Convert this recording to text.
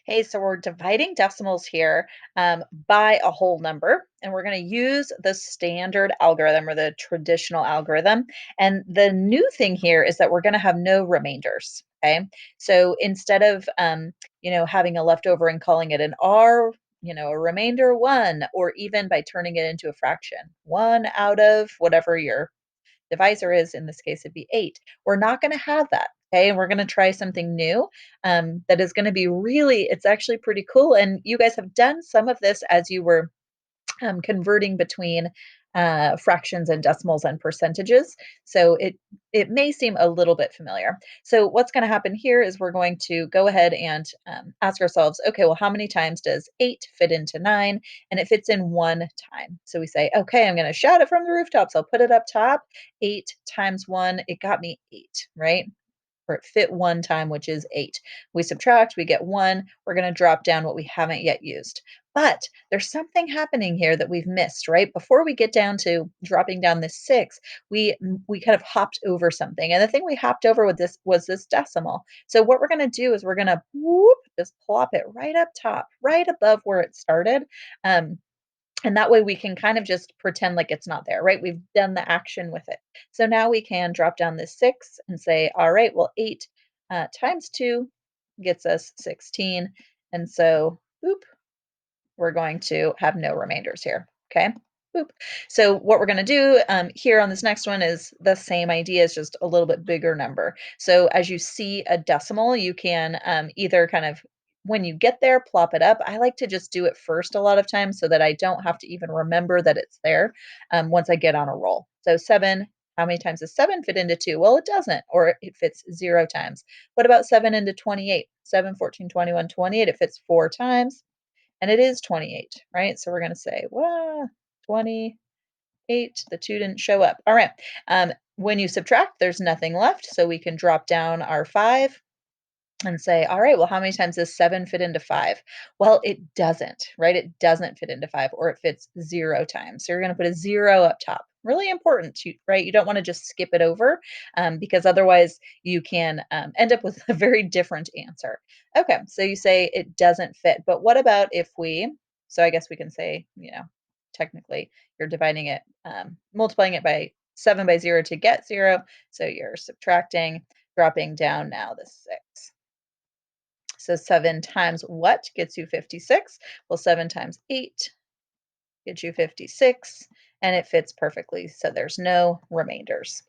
Hey, so we're dividing decimals here by a whole number, and we're going to use the standard algorithm or the traditional algorithm. And the new thing here is that we're going to have no remainders. Okay, so instead of having a leftover and calling it an R, a remainder one, or even by turning it into a fraction, one out of whatever your divisor is, in this case, it'd be 8. We're not going to have that. Okay. And we're going to try something new that is going to be really, it's actually pretty cool. And you guys have done some of this as you were converting between fractions and decimals and percentages. So it may seem a little bit familiar. So what's going to happen here is we're going to go ahead and ask ourselves, okay, well, how many times does 8 fit into 9? And it fits in one time. So we say, okay, I'm going to shout it from the rooftops. I'll put it up top. 8 times 1, it got me 8, right? Or it fit one time, which is 8. We subtract, we get 1. We're going to drop down what we haven't yet used. But there's something happening here that we've missed, right? Before we get down to dropping down this 6, we kind of hopped over something. And the thing we hopped over with this was this decimal. So what we're going to do is we're going to just plop it right up top, right above where it started. Um, and that way we can kind of just pretend like it's not there, right? We've done the action with it. So now we can drop down this 6 and say, all right, well, 8 times 2 gets us 16. And so, boop, we're going to have no remainders here. Okay. Boop. So what we're going to do here on this next one is the same idea, is just a little bit bigger number. So as you see a decimal, you can either kind of, when you get there, plop it up. I like to just do it first a lot of times so that I don't have to even remember that it's there once I get on a roll. So 7, how many times does 7 fit into 2? Well, it doesn't, or it fits 0 times. What about 7 into 28? 7, 14, 21, 28, it fits 4 times. And it is 28, right? So we're going to say, well, 28, the 2 didn't show up. All right. When you subtract, there's nothing left. So we can drop down our 5 and say, all right, well, how many times does 7 fit into 5? Well, it doesn't, right? It doesn't fit into 5, or it fits 0 times. So you're going to put a 0 up top. Really important, right? You don't want to just skip it over because otherwise you can end up with a very different answer. Okay, so you say it doesn't fit, but what about if so I guess we can say, technically you're dividing it, multiplying it by 7 by 0 to get 0. So you're subtracting, dropping down now the 6. So 7 times what gets you 56? Well, 7 times 8 gets you 56, and it fits perfectly. So there's no remainders.